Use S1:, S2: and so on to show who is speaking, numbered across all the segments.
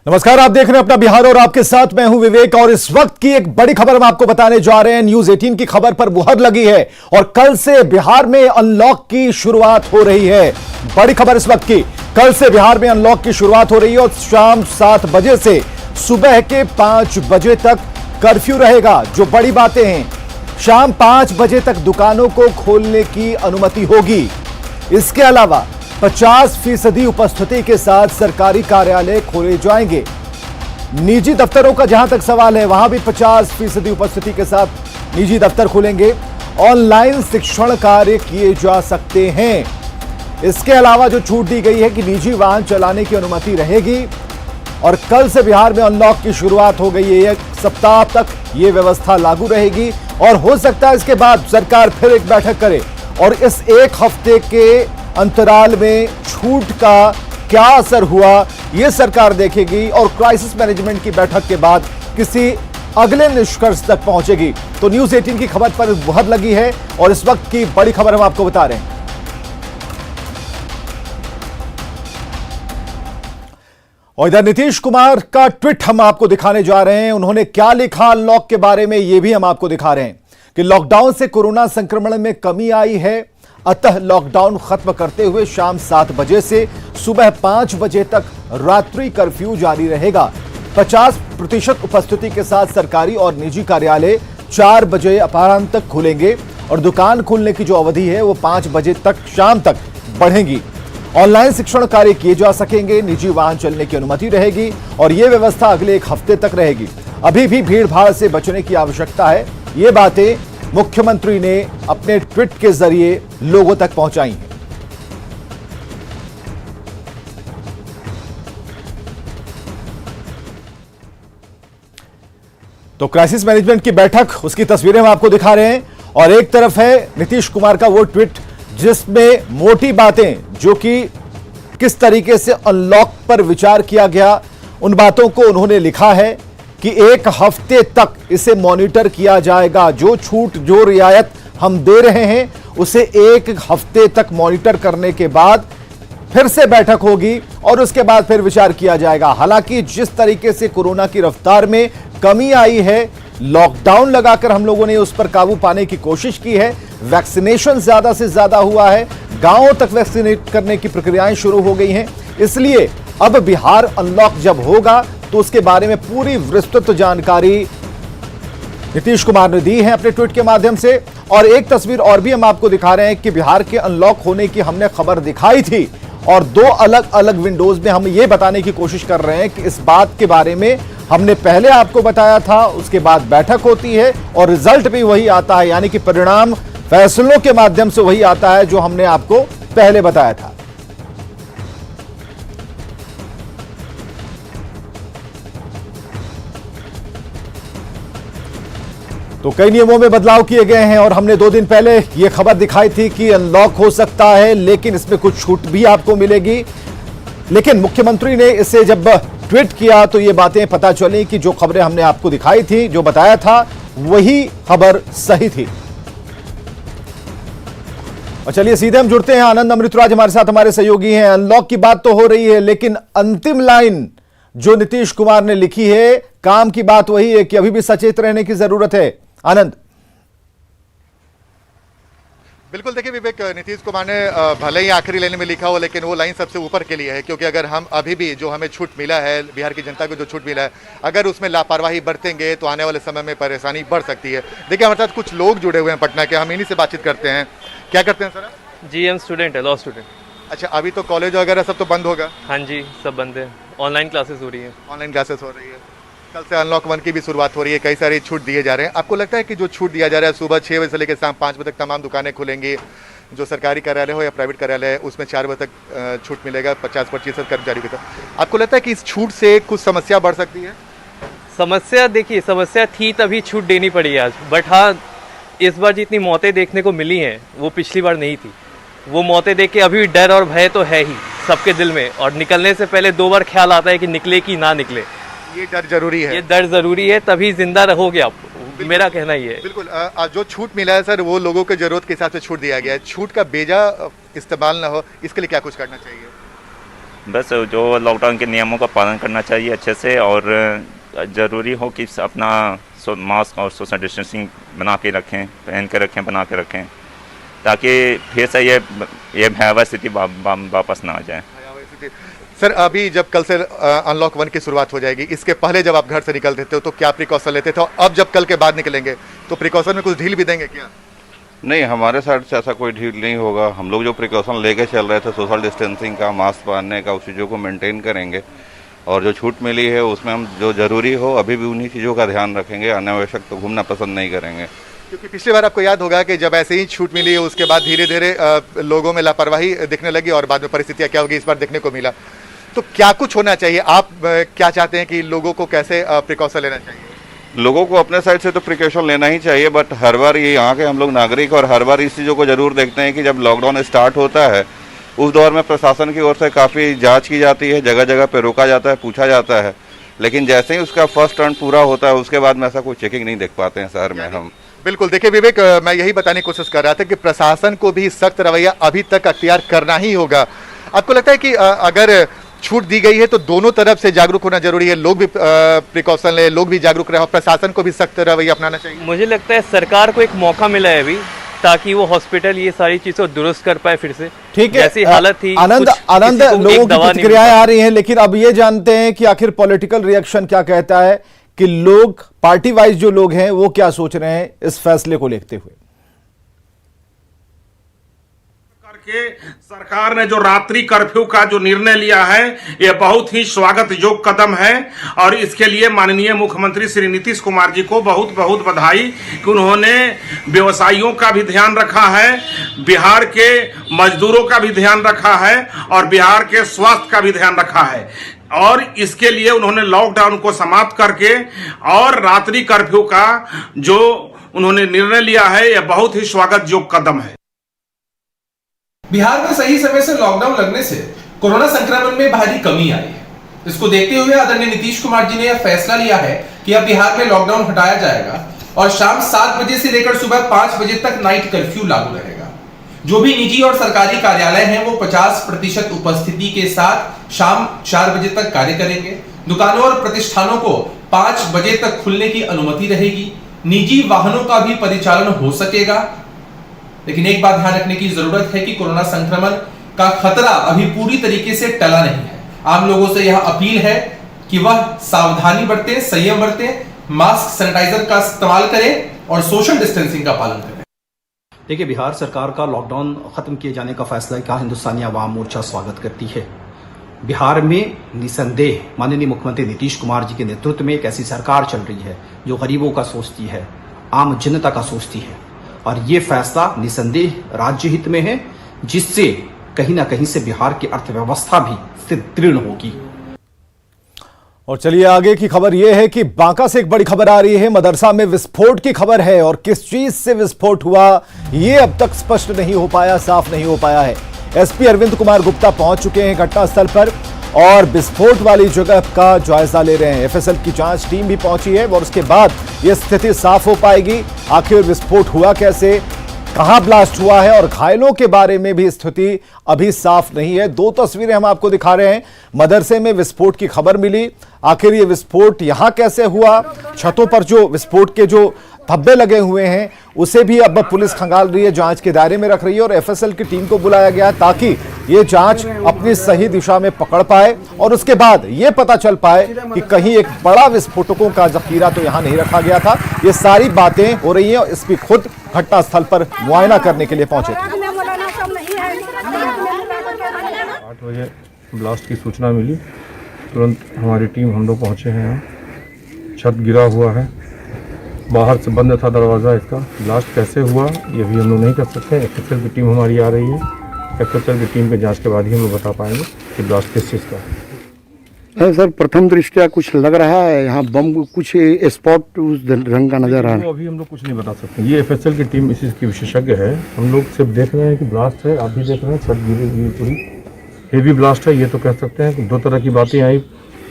S1: नमस्कार, आप देख रहे हैं अपना बिहार और आपके साथ मैं हूं विवेक। और इस वक्त की एक बड़ी खबर हम आपको बताने जा रहे हैं। न्यूज 18 की खबर पर मुहर लगी है और कल से बिहार में अनलॉक की शुरुआत हो रही है। बड़ी खबर इस वक्त की, कल से बिहार में अनलॉक की शुरुआत हो रही है और शाम 7 बजे से सुबह के 5 बजे तक कर्फ्यू रहेगा। जो बड़ी बातें हैं, शाम 5 बजे तक दुकानों को खोलने की अनुमति होगी। इसके अलावा 50% उपस्थिति के साथ सरकारी कार्यालय खोले जाएंगे। निजी दफ्तरों का जहां तक सवाल है, वहां भी 50% उपस्थिति के साथ निजी दफ्तर खुलेंगे। ऑनलाइन शिक्षण कार्य किए जा सकते हैं। इसके अलावा जो छूट दी गई है कि निजी वाहन चलाने की अनुमति रहेगी। और कल से बिहार में अनलॉक की शुरुआत हो गई है। 1 सप्ताह तक यह व्यवस्था लागू रहेगी और हो सकता है इसके बाद सरकार फिर एक बैठक करे और इस एक हफ्ते के अंतराल में छूट का क्या असर हुआ यह सरकार देखेगी और क्राइसिस मैनेजमेंट की बैठक के बाद किसी अगले निष्कर्ष तक पहुंचेगी। तो न्यूज 18 की खबर पर मुहर लगी है और इस वक्त की बड़ी खबर हम आपको बता रहे हैं। और इधर नीतीश कुमार का ट्वीट हम आपको दिखाने जा रहे हैं। उन्होंने क्या लिखा अनलॉक के बारे में, यह भी हम आपको दिखा रहे हैं कि लॉकडाउन से कोरोना संक्रमण में कमी आई है, अतः लॉकडाउन खत्म करते हुए शाम 7 बजे से सुबह 5 बजे तक रात्रि कर्फ्यू जारी रहेगा। 50% उपस्थिति के साथ सरकारी और निजी कार्यालय 4 बजे अपराह्न तक खुलेंगे और दुकान खुलने की जो अवधि है वो 5 बजे तक शाम तक बढ़ेगी। ऑनलाइन शिक्षण कार्य किए जा सकेंगे, निजी वाहन चलने की अनुमति रहेगी और यह व्यवस्था अगले 1 हफ्ते तक रहेगी। अभी भी भीड़ भाड़ से बचने की आवश्यकता है। ये बातें मुख्यमंत्री ने अपने ट्वीट के जरिए लोगों तक पहुंचाई हैं। तो क्राइसिस मैनेजमेंट की बैठक, उसकी तस्वीरें हम आपको दिखा रहे हैं और एक तरफ है नीतीश कुमार का वो ट्वीट जिसमें मोटी बातें, जो कि किस तरीके से अनलॉक पर विचार किया गया, उन बातों को उन्होंने लिखा है कि 1 हफ्ते तक इसे मॉनिटर किया जाएगा। जो छूट, जो रियायत हम दे रहे हैं उसे 1 हफ्ते तक मॉनिटर करने के बाद फिर से बैठक होगी और उसके बाद फिर विचार किया जाएगा। हालांकि जिस तरीके से कोरोना की रफ्तार में कमी आई है, लॉकडाउन लगाकर हम लोगों ने उस पर काबू पाने की कोशिश की है, वैक्सीनेशन ज्यादा से ज्यादा हुआ है, गांवों तक वैक्सीनेट करने की प्रक्रियाएं शुरू हो गई हैं। इसलिए अब बिहार अनलॉक जब होगा तो उसके बारे में पूरी विस्तृत जानकारी नीतीश कुमार ने दी है अपने ट्वीट के माध्यम से। और एक तस्वीर और भी हम आपको दिखा रहे हैं कि बिहार के अनलॉक होने की हमने खबर दिखाई थी और 2 अलग अलग विंडोज में हम ये बताने की कोशिश कर रहे हैं कि इस बात के बारे में हमने पहले आपको बताया था, उसके बाद बैठक होती है और रिजल्ट भी वही आता है, यानी कि परिणाम फैसलों के माध्यम से वही आता है जो हमने आपको पहले बताया था। तो कई नियमों में बदलाव किए गए हैं और हमने 2 दिन पहले यह खबर दिखाई थी कि अनलॉक हो सकता है, लेकिन इसमें कुछ छूट भी आपको मिलेगी। लेकिन मुख्यमंत्री ने इसे जब ट्वीट किया तो ये बातें पता चली कि जो खबरें हमने आपको दिखाई थी, जो बताया था, वही खबर सही थी। और चलिए सीधे हम जुड़ते हैं, आनंद अमृतराज हमारे साथ, हमारे सहयोगी हैं। अनलॉक की बात तो हो रही है, लेकिन अंतिम लाइन जो नीतीश कुमार ने लिखी है, काम की बात वही है कि अभी भी सचेत रहने की जरूरत है। आनंद।
S2: बिल्कुल, देखिए विवेक, नीतीश कुमार ने भले ही आखिरी लाइन में लिखा हो, लेकिन वो लाइन सबसे ऊपर के लिए है, क्योंकि अगर हम अभी भी जो हमें छूट मिला है, बिहार की जनता को जो छूट मिला है, अगर उसमें लापरवाही बरतेंगे तो आने वाले समय में परेशानी बढ़ सकती है। देखिए हमारे साथ कुछ लोग जुड़े हुए हैं पटना के, हम इन्हीं से बातचीत करते हैं। क्या करते हैं सर?
S3: जी हम स्टूडेंट है, लॉ स्टूडेंट।
S2: अच्छा, अभी तो कॉलेज वगैरह सब तो बंद होगा?
S3: हाँ जी, सब बंद है, ऑनलाइन क्लासेस हो रही है।
S2: ऑनलाइन क्लासेस हो रही है। कल से अनलॉक 1 की भी शुरुआत हो रही है, कई सारी छूट दिए जा रहे हैं। आपको लगता है कि जो छूट दिया जा रहा है, सुबह 6 बजे से लेकर शाम 5 बजे तक तमाम दुकानें खुलेंगी, जो सरकारी कार्यालय हो या प्राइवेट कार्यालय है उसमें 4 बजे तक छूट मिलेगा 50% कर्मचारी के साथ, आपको लगता है कि इस छूट से कुछ समस्या बढ़ सकती है?
S3: समस्या, देखिए समस्या थी तभी छूट देनी पड़ी आज, बट हाँ इस बार जितनी मौतें देखने को मिली हैं वो पिछली बार नहीं थी। वो मौतें देख के अभी डर और भय तो है ही सबके दिल में, और निकलने से पहले 2 बार ख्याल आता है कि निकले कि ना निकले।
S2: ये डर जरूरी है,
S3: ये डर जरूरी है, तभी जिंदा रहोगे आप, मेरा कहना ही है।
S2: बिल्कुल। जो छूट मिला है सर, वो लोगों के जरूरत के हिसाब से छूट दिया गया है। छूट का बेजा इस्तेमाल ना हो, इसके लिए क्या कुछ करना चाहिए?
S4: बस जो लॉकडाउन के नियमों का पालन करना चाहिए अच्छे से, और ज़रूरी हो कि अपना मास्क और सोशल डिस्टेंसिंग बना के रखें, पहन के रखें, बना के रखें, ताकि फिर से ये भयावह स्थिति वापस ना आ जाए।
S2: सर, अभी जब कल से अनलॉक 1 की शुरुआत हो जाएगी, इसके पहले जब आप घर से निकलते थे तो क्या प्रिकॉशन लेते थे, और अब जब कल के बाद निकलेंगे तो प्रिकॉशन में कुछ ढील भी देंगे क्या?
S5: नहीं, हमारे साइड से ऐसा कोई ढील नहीं होगा। हम लोग जो प्रिकॉशन लेके चल रहे थे सोशल डिस्टेंसिंग का, मास्क पहनने का, उस चीज़ों को मेंटेन करेंगे, और जो छूट मिली है उसमें हम जो ज़रूरी हो अभी भी उन्हीं चीज़ों का ध्यान रखेंगे। अनावश्यक तो घूमना पसंद नहीं करेंगे,
S2: क्योंकि पिछली बार आपको याद होगा कि जब ऐसे ही छूट मिली उसके बाद धीरे धीरे लोगों में लापरवाही दिखने लगी और बाद में परिस्थितियाँ क्या होगी इस बार देखने को मिला। तो क्या कुछ होना चाहिए, आप क्या चाहते हैं कि लोगों को कैसे प्रिकॉशन लेना चाहिए?
S5: लोगों को अपने साइड से तो प्रिकॉशन लेना ही चाहिए, बट हर बार ये यहाँ के हम लोग नागरिक और हर बार इस चीज़ों को जरूर देखते हैं कि जब लॉकडाउन स्टार्ट होता है उस दौर में प्रशासन की ओर से काफ़ी जांच की जाती है, जगह जगह पे रोका जाता है, पूछा जाता है, लेकिन जैसे ही उसका फर्स्ट टर्न पूरा होता है उसके बाद में ऐसा कोई चेकिंग नहीं देख पाते हैं शहर में हम।
S2: बिल्कुल, देखिए विवेक, मैं यही बताने की कोशिश कर रहा था कि प्रशासन को भी सख्त रवैया अभी तक अख्तियार करना ही होगा। आपको लगता है कि अगर छूट दी गई है तो दोनों तरफ से जागरूक होना जरूरी है, लोग भी प्रिकॉशन ले, लोग भी जागरूक रहे और प्रशासन को भी सख्त रवैया अपनाना चाहिए?
S3: मुझे लगता है सरकार को एक मौका मिला है अभी, ताकि वो हॉस्पिटल ये सारी चीजों को दुरुस्त कर पाए फिर से।
S1: ठीक है,
S3: जैसी हालत थी,
S1: आनंद लोगों की प्रतिक्रियाएं आ रही हैं, लेकिन अब ये जानते हैं कि आखिर पॉलिटिकल रिएक्शन क्या कहता है, कि लोग पार्टी वाइज जो लोग हैं वो क्या सोच रहे हैं इस फैसले को लेते हुए।
S6: सरकार ने जो रात्रि कर्फ्यू का जो निर्णय लिया है यह बहुत ही स्वागत योग्य कदम है, और इसके लिए माननीय मुख्यमंत्री श्री नीतीश कुमार जी को बहुत बहुत बधाई कि उन्होंने व्यवसायियों का भी ध्यान रखा है, बिहार के मजदूरों का भी ध्यान रखा है, और बिहार के स्वास्थ्य का भी ध्यान रखा है, और इसके लिए उन्होंने लॉकडाउन को समाप्त करके और रात्रि कर्फ्यू का जो उन्होंने निर्णय लिया है यह बहुत ही स्वागत योग्य कदम है।
S7: बिहार में सही समय से लॉकडाउन लगने से कोरोना संक्रमण में भारी कमी आई है। इसको देखते हुए आदरणीय नीतीश कुमार जी ने यह फैसला लिया है कि अब बिहार में लॉकडाउन हटाया जाएगा और शाम 7 बजे से लेकर सुबह 5 बजे तक नाइट कर्फ्यू लागू रहेगा। जो भी निजी और सरकारी कार्यालय हैं वो 50% उपस्थिति के साथ शाम 4 बजे तक कार्य करेंगे। दुकानों और प्रतिष्ठानों को 5 बजे तक खुलने की अनुमति रहेगी। निजी वाहनों का भी परिचालन हो सकेगा, लेकिन एक बात ध्यान रखने की जरूरत है कि कोरोना संक्रमण का खतरा अभी पूरी तरीके से टला नहीं है। आम लोगों से यह अपील है कि वह सावधानी बरतें, संयम बरतें, मास्क सैनिटाइजर का इस्तेमाल करें और सोशल डिस्टेंसिंग का पालन करें।
S8: देखिए, बिहार सरकार का लॉकडाउन खत्म किए जाने का फैसला का हिंदुस्तानी आवाम मोर्चा स्वागत करती है। बिहार में निसंदेह माननीय मुख्यमंत्री नीतीश कुमार जी के नेतृत्व में एक ऐसी सरकार चल रही है जो गरीबों का सोचती है, आम जनता का सोचती है, और ये फैसला निसंदेह राज्य हित में है, जिससे कहीं ना कहीं से बिहार की अर्थव्यवस्था भी सुदृढ़ होगी।
S1: और चलिए आगे की खबर यह है कि बांका से एक बड़ी खबर आ रही है। मदरसा में विस्फोट की खबर है, और किस चीज से विस्फोट हुआ ये अब तक स्पष्ट नहीं हो पाया, साफ नहीं हो पाया है। एसपी अरविंद कुमार गुप्ता पहुंच चुके हैं घटनास्थल पर और विस्फोट वाली जगह का जायजा ले रहे हैं। एफएसएल की जांच टीम भी पहुंची है और उसके बाद यह स्थिति साफ हो पाएगी। आखिर विस्फोट हुआ कैसे, कहां ब्लास्ट हुआ है, और घायलों के बारे में भी स्थिति अभी साफ नहीं है। 2 तस्वीरें हम आपको दिखा रहे हैं। मदरसे में विस्फोट की खबर मिली, आखिर ये विस्फोट यहां कैसे हुआ, छतों पर जो विस्फोट के जो धब्बे लगे हुए हैं उसे भी अब पुलिस खंगाल रही है, जांच के दायरे में रख रही है, और एफएसएल की टीम को बुलाया गया ताकि ये जांच अपनी सही दिशा में पकड़ पाए और उसके बाद ये पता चल पाए कि कहीं एक बड़ा विस्फोटकों का जखीरा तो यहां नहीं रखा गया था। ये सारी बातें हो रही हैं और एसपी खुद घटनास्थल पर मुआयना करने के लिए पहुंचे थे।
S9: 8 बजे ब्लास्ट की सूचना मिली, तुरंत हमारी टीम हम लोग पहुंचे हैं यहाँ। छत गिरा हुआ है, बाहर से बंद था दरवाज़ा। इसका ब्लास्ट कैसे हुआ ये भी हम लोग नहीं कर सकते। एफएसएल की टीम हमारी आ रही है, एफएसएल की टीम के जांच के बाद ही हम लोग बता पाएंगे कि ब्लास्ट किस चीज़ का है।
S10: सर, प्रथम दृष्टया कुछ लग रहा है यहाँ बम, कुछ स्पॉट उस रंग का नजर आ रहा है।
S9: अभी हम लोग कुछ नहीं बता सकते, ये एफएसएल की टीम इसी की विशेषज्ञ है। हम लोग सिर्फ देख रहे हैं कि ब्लास्ट है, आप भी देख रहे हैं छत गिरी हुई पूरी हेवी ब्लास्ट है। ये तो कह सकते हैं कि 2 तरह की बातें आई।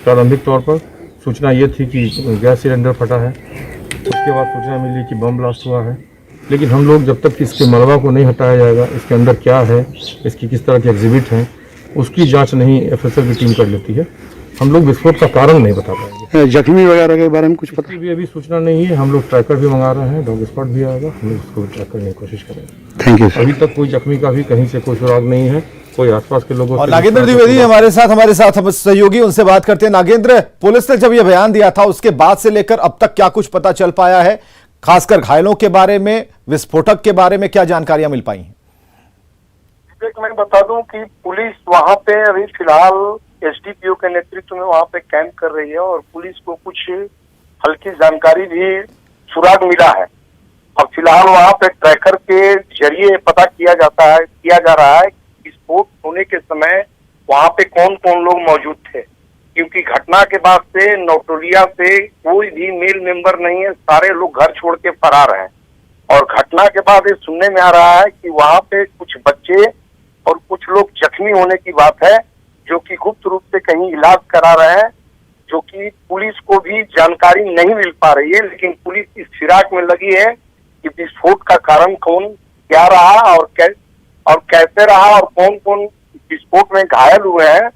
S9: प्रारंभिक तौर पर सूचना ये थी कि गैस सिलेंडर फटा है, उसके बाद सूचना मिली कि बम ब्लास्ट हुआ है। लेकिन हम लोग जब तक इसके मलबा को नहीं हटाया जाएगा, इसके अंदर क्या है, इसकी किस तरह के एग्जिबिट हैं, उसकी जांच नहीं एफएसएल की टीम कर लेती है। हम लोग विस्फोट का कारण नहीं बता पाएंगे।
S10: जख्मी वगैरह के बारे में कुछ पता?
S9: इसकी भी अभी सूचना नहीं है। हम लोग ट्रैकर भी मंगा रहे हैं, डॉग स्पॉट भी आएगा, हम लोग उसको ट्रैक करने की कोशिश करेंगे।
S10: Thank you.
S9: अभी तक कोई जख्मी का भी कहीं से कोई सुराग नहीं है, कोई आसपास के लोगों
S1: और
S9: से।
S1: नागेंद्र द्विवेदी हमारे साथ हम सहयोगी, उनसे बात करते हैं। नागेंद्र, पुलिस ने जब यह बयान दिया था उसके बाद से लेकर अब तक क्या कुछ पता चल पाया है, खासकर घायलों के बारे में, विस्फोटक के बारे में क्या जानकारियां मिल पाई हैं?
S11: मैं बता दूं कि पुलिस वहां पे अभी फिलहाल एसडीपीओ के नेतृत्व में वहां पे कैंप कर रही है और पुलिस को कुछ हल्की जानकारी भी सुराग मिला है। अब फिलहाल वहां पे ट्रैकर के जरिए पता किया जा रहा है कि विस्फोट होने के समय वहां पे कौन कौन लोग मौजूद थे, क्योंकि घटना के बाद से नौटोलिया से कोई भी मेल मेंबर नहीं है, सारे लोग घर छोड़ के फरार हैं। और घटना के बाद ये सुनने में आ रहा है कि वहां पे कुछ बच्चे और कुछ लोग जख्मी होने की बात है, जो कि गुप्त रूप से कहीं इलाज करा रहे हैं, जो कि पुलिस को भी जानकारी नहीं मिल पा रही है। लेकिन पुलिस इस फिराक में लगी है कि विस्फोट का कारण कौन क्या रहा और कैसे रहा और कौन कौन विस्फोट में घायल हुए हैं,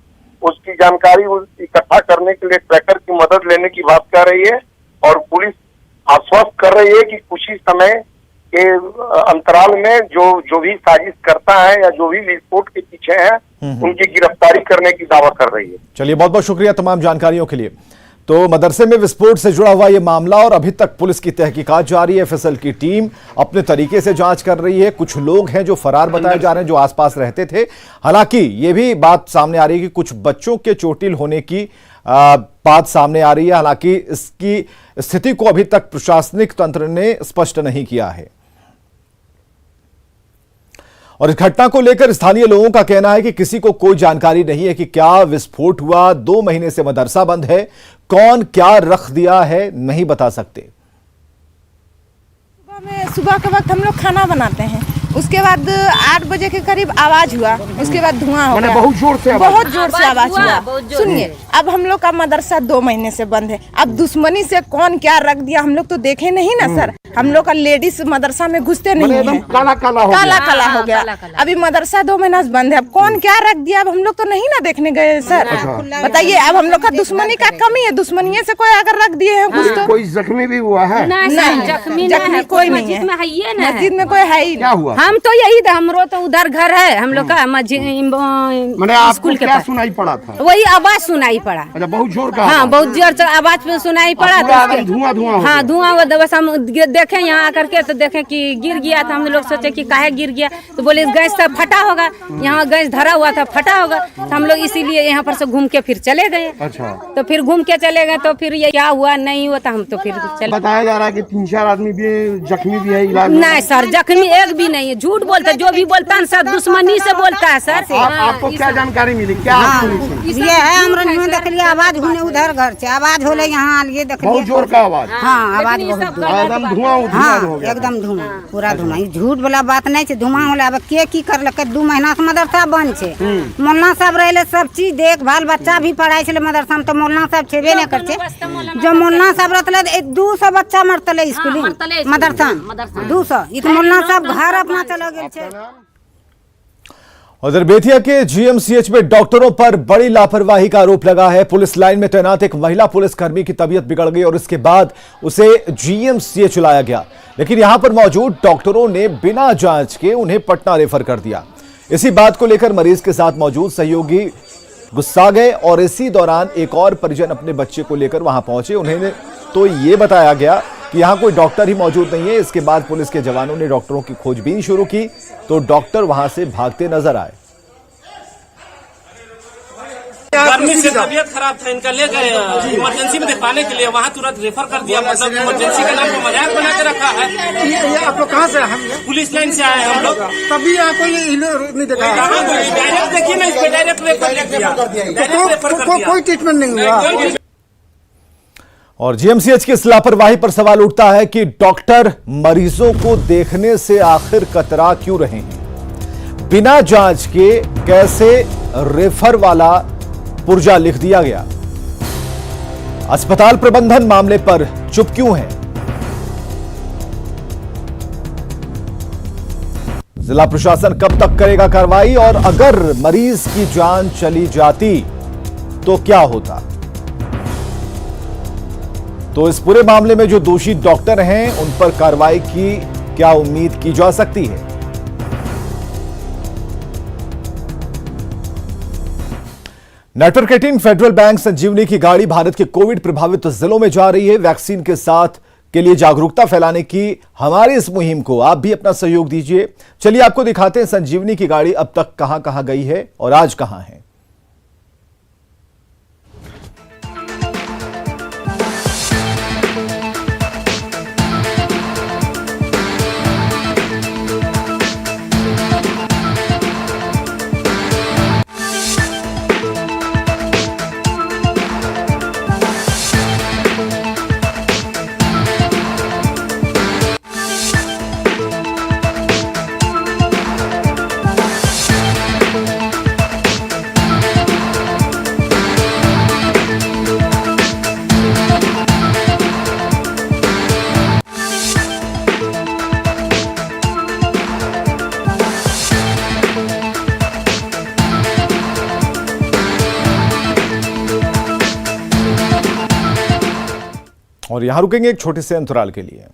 S11: उसकी जानकारी इकट्ठा करने के लिए ट्रैकर की मदद लेने की बात कर रही है। और पुलिस आश्वस्त कर रही है कि कुछ ही समय के अंतराल में जो भी साजिश करता है या जो भी विस्फोट के पीछे है उनकी गिरफ्तारी करने की दावा कर रही है।
S1: चलिए, बहुत बहुत शुक्रिया तमाम जानकारियों के लिए। तो मदरसे में विस्फोट से जुड़ा हुआ यह मामला और अभी तक पुलिस की तहकीकात जारी है। एफएसएल की टीम अपने तरीके से जांच कर रही है। कुछ लोग हैं जो फरार बताए जा रहे हैं, जो आसपास रहते थे। हालांकि ये भी बात सामने आ रही है कि कुछ बच्चों के चोटिल होने की बात सामने आ रही है। हालांकि इसकी स्थिति को अभी तक प्रशासनिक तंत्र ने स्पष्ट नहीं किया है। और इस घटना को लेकर स्थानीय लोगों का कहना है कि किसी को कोई जानकारी नहीं है कि क्या विस्फोट हुआ। 2 महीने से मदरसा बंद है, कौन क्या रख दिया है नहीं बता सकते।
S12: सुबह के वक्त हम लोग खाना बनाते हैं, उसके बाद 8 बजे के करीब आवाज हुआ, उसके बाद धुआं हो गया, बहुत जोर से आवाज हुआ। सुनिए, अब हम लोग का मदरसा 2 महीने से बंद है। अब दुश्मनी से कौन क्या रख दिया हम लोग तो देखे नहीं ना सर। हम लोग का लेडीज मदरसा में घुसते नहीं है, काला काला हो गया। अभी मदरसा 2 महीना से बंद है, अब कौन क्या रख दिया अब हम लोग तो नहीं ना देखने गए सर। बताइए, अब हम लोग का दुश्मनी का कमी है, दुश्मनी से कोई अगर रख दिए हैं कुछ तो।
S10: कोई जख्मी भी हुआ है?
S12: नहीं, जख्मी कोई नहीं है, मस्जिद में कोई है ही।
S10: क्या हुआ?
S13: हम तो यही था, हमरो तो उधर घर है हम लोग का
S10: स्कूल के पास सुनाई पड़ा था,
S13: वही आवाज सुनाई पड़ा।
S10: अच्छा, बहुत जोर का?
S13: हाँ, बहुत जोर से आवाज पे सुनाई पड़ा था।
S10: धुआं
S13: हाँ, धुआं। बस हम देखे यहाँ आकर के तो देखे कि गिर गया था। हम लोग सोचे कि काहे गिर गया, तो बोले गैस से फटा होगा, यहाँ गैस धरा हुआ था, फटा होगा। तो हम लोग इसीलिए यहाँ पर से घूम के फिर चले गए।
S10: अच्छा,
S13: तो फिर घूम के चले गए तो फिर ये क्या हुआ नहीं हुआ तो हम तो फिर चले।
S10: बताया जा रहा है कि 3-4 आदमी भी जख्मी भी है, इलाज
S13: नहीं सर, जख्मी एक भी नहीं है, झूठ बोलते। जो भी बोलता है सर दुश्मनी से बोलता है सर।
S10: आपको क्या जानकारी मिली? क्या
S14: ये है हमरा नहीं देख लिया, आवाज होने उधर घर से आवाज होले, यहाँ ये देख लिया
S10: बहुत जोर का आवाज।
S14: हाँ, आवाज बहुत
S10: एकदम धुआं हो गया,
S14: एकदम धुआं, पूरा धुआं। झूठ वाला बात नहीं है, धुआं होला। अब के की कर लके 2 महीना से मदरसा बंद छे। मोलना साहब रहे सब चीज देखभाल, बच्चा भी पढ़ाई छे मदरसा में, तो मोलना साहब छेबे नहीं करते। जो मोलना साहब रहते 200 बच्चा मरतले स्कूल मदरसा 200। इ तो मोलना साहब घर अपना चला गए छे।
S1: उधर बेतिया के जीएमसीएच में डॉक्टरों पर बड़ी लापरवाही का आरोप लगा है। पुलिस लाइन में तैनात एक महिला पुलिसकर्मी की तबीयत बिगड़ गई और इसके बाद उसे जीएमसीएच लाया गया, लेकिन यहां पर मौजूद डॉक्टरों ने बिना जांच के उन्हें पटना रेफर कर दिया। इसी बात को लेकर मरीज के साथ मौजूद सहयोगी गुस्सा गए और इसी दौरान एक और परिजन अपने बच्चे को लेकर वहां पहुंचे। उन्हें तो ये बताया गया कि यहाँ कोई डॉक्टर ही मौजूद नहीं है। इसके बाद पुलिस के जवानों ने डॉक्टरों की खोजबीन शुरू की तो डॉक्टर वहां से भागते नजर आए।
S15: गर्मी से तबीयत खराब था, इनका ले गए इमरजेंसी में दिखाने के लिए, वहाँ तुरंत रेफर कर दिया। मतलब इमरजेंसी का नाम को मजाक बना के रखा है।
S10: ये आप लोग कहाँ से? हम
S15: पुलिस लाइन से आए हम लोग।
S10: तभी यहाँ कोई नहीं देखा?
S15: डायरेक्ट देखिए ना, इस पे डायरेक्ट रेफर कर दिया।
S10: कोई ट्रीटमेंट नहीं हुआ।
S1: और जीएमसीएच की इस लापरवाही पर सवाल उठता है कि डॉक्टर मरीजों को देखने से आखिर कतरा क्यों रहे हैं। बिना जांच के कैसे रेफर वाला पुर्जा लिख दिया गया। अस्पताल प्रबंधन मामले पर चुप क्यों है। जिला प्रशासन कब तक करेगा कार्रवाई और अगर मरीज की जान चली जाती तो क्या होता? तो इस पूरे मामले में जो दोषी डॉक्टर हैं उन पर कार्रवाई की क्या उम्मीद की जा सकती है? नेटवर्क 18 फेडरल बैंक संजीवनी की गाड़ी भारत के कोविड प्रभावित जिलों में जा रही है। वैक्सीन के साथ के लिए जागरूकता फैलाने की हमारी इस मुहिम को आप भी अपना सहयोग दीजिए। चलिए आपको दिखाते हैं संजीवनी की गाड़ी अब तक कहां कहां गई है और आज कहां है। और यहां रुकेंगे एक छोटे से अंतराल के लिए।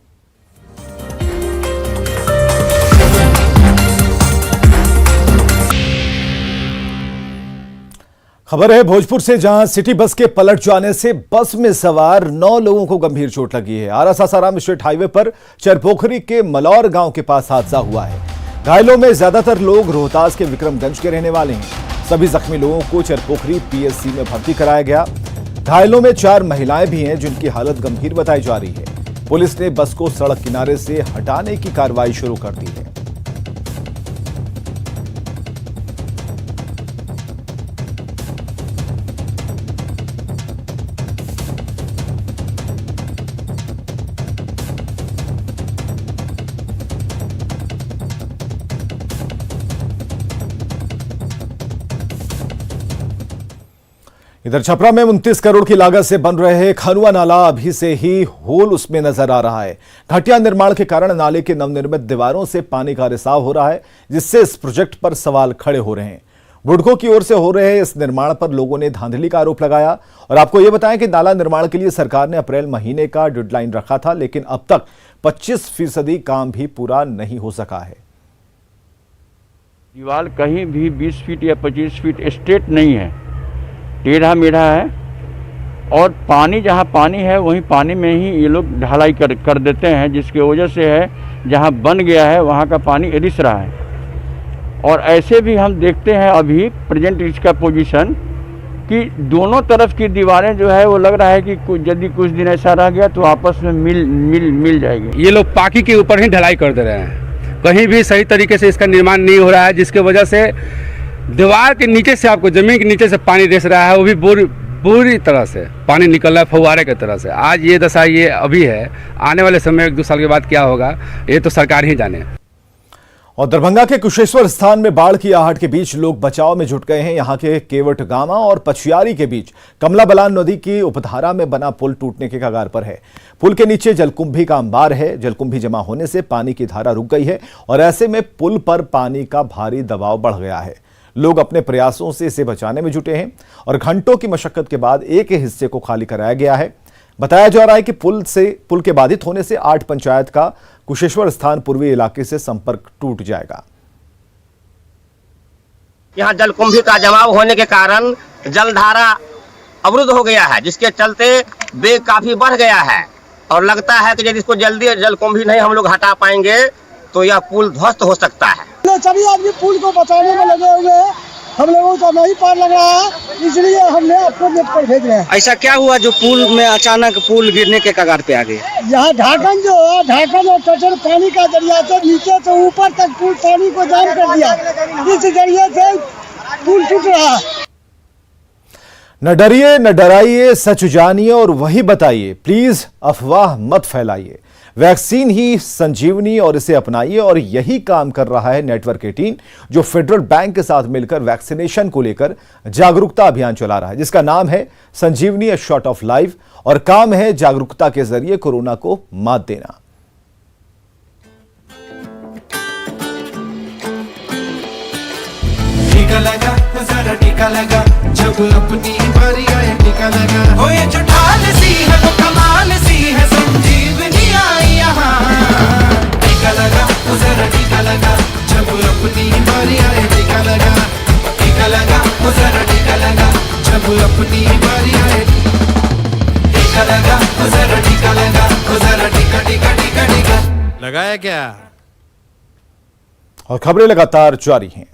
S1: खबर है भोजपुर से, जहां सिटी बस के पलट जाने से बस में सवार 9 लोगों को गंभीर चोट लगी है। आरा सासाराम स्टेट हाईवे पर चरपोखरी के मलौर गांव के पास हादसा हुआ है। घायलों में ज्यादातर लोग रोहतास के विक्रमगंज के रहने वाले हैं। सभी जख्मी लोगों को चरपोखरी पीएचसी में भर्ती कराया गया। घायलों में 4 महिलाएं भी हैं जिनकी हालत गंभीर बताई जा रही है। पुलिस ने बस को सड़क किनारे से हटाने की कार्रवाई शुरू कर दी है। इधर छपरा में 29 करोड़ की लागत से बन रहे खनुआ नाला अभी से ही होल उसमें नजर आ रहा है। घटिया निर्माण के कारण नाले के नवनिर्मित दीवारों से पानी का रिसाव हो रहा है, जिससे इस प्रोजेक्ट पर सवाल खड़े हो रहे हैं। बुडको की ओर से हो रहे इस निर्माण पर लोगों ने धांधली का आरोप लगाया। और आपको यह बताएं कि नाला निर्माण के लिए सरकार ने अप्रैल महीने का डेडलाइन रखा था, लेकिन अब तक 25% काम भी पूरा नहीं हो सका है।
S16: दीवार कहीं भी 20 फीट या 25 फीट स्ट्रेट नहीं है, टेढ़ा मेढ़ा है। और पानी जहाँ पानी है वहीं पानी में ही ये लोग ढलाई कर देते हैं, जिसकी वजह से है जहाँ बन गया है वहाँ का पानी रिस रहा है। और ऐसे भी हम देखते हैं अभी प्रेजेंट इसका पोजीशन कि दोनों तरफ की दीवारें जो है वो लग रहा है कि यदि कुछ दिन ऐसा रह गया तो आपस में मिल जाएगी।
S17: ये लोग पाकी के ऊपर ही ढलाई कर दे रहे हैं, कहीं भी सही तरीके से इसका निर्माण नहीं हो रहा है, जिसके वजह से दीवार के नीचे से आपको जमीन के नीचे से पानी रिस रहा है, वो भी बुरी तरह से पानी निकल रहा है फव्वारे की तरह से। आज ये दशा ये अभी है, आने वाले समय 1-2 साल के बाद क्या होगा ये तो सरकार ही जाने।
S1: और दरभंगा के कुशेश्वर स्थान में बाढ़ की आहट के बीच लोग बचाव में जुट गए हैं। यहां के केवट गामा और पछियारी के बीच कमला बलान नदी की उपधारा में बना पुल टूटने के कगार पर है। पुल के नीचे जलकुंभी का अंबार है। जलकुंभी जमा होने से पानी की धारा रुक गई है और ऐसे में पुल पर पानी का भारी दबाव बढ़ गया है। लोग अपने प्रयासों से इसे बचाने में जुटे हैं और घंटों की मशक्कत के बाद एक हिस्से को खाली कराया गया है। बताया जा रहा है कि पुल के बाधित होने से 8 पंचायत का कुशेश्वर स्थान पूर्वी इलाके से संपर्क टूट जाएगा।
S18: यहाँ जलकुंभी का जमाव होने के कारण जलधारा अवरुद्ध हो गया है, जिसके चलते वेग काफी बढ़ गया है और लगता है कि यदि इसको जल्दी जलकुंभी नहीं हम लोग हटा पाएंगे तो यह पुल ध्वस्त हो सकता है।
S19: सभी आदमी पुल को बचाने में लगे हुए हैं, हम लोगों को नहीं पार लग रहा है, इसलिए हमने आपको नेट पर भेज रहे हैं।
S20: ऐसा क्या हुआ जो पुल में अचानक पुल गिरने के कगार पे आ गए?
S19: यहाँ ढाकन जो है, ढाकन और टचन पानी का जरिया से नीचे से ऊपर तक पुल पानी को जाम कर दिया, इस जरिए से पुल टूट रहा है।
S1: न डरिए न डराइए, सच जानिए और वही बताइए। प्लीज अफवाह मत फैलाइए। वैक्सीन ही संजीवनी और इसे अपनाइए। और यही काम कर रहा है नेटवर्क 18, जो फेडरल बैंक के साथ मिलकर वैक्सीनेशन को लेकर जागरूकता अभियान चला रहा है, जिसका नाम है संजीवनी ए शॉट ऑफ लाइफ। और काम है जागरूकता के जरिए कोरोना को मात देना।
S21: टीका लगा जरा टीका लगा जब अपनी बारी आए टीका लगा हो ये जो ढाल सी है वो कमाल सी है संजीवनी आई यहाँ टीका लगा जरा टीका लगा जब अपनी बारी आए टीका लगा जरा टीका लगा जब अपनी बारी आए टीका लगा जरा टीका लगा जरा टीका टीका टीका टीका लगाया क्या।
S1: और खबरें लगातार जारी हैं।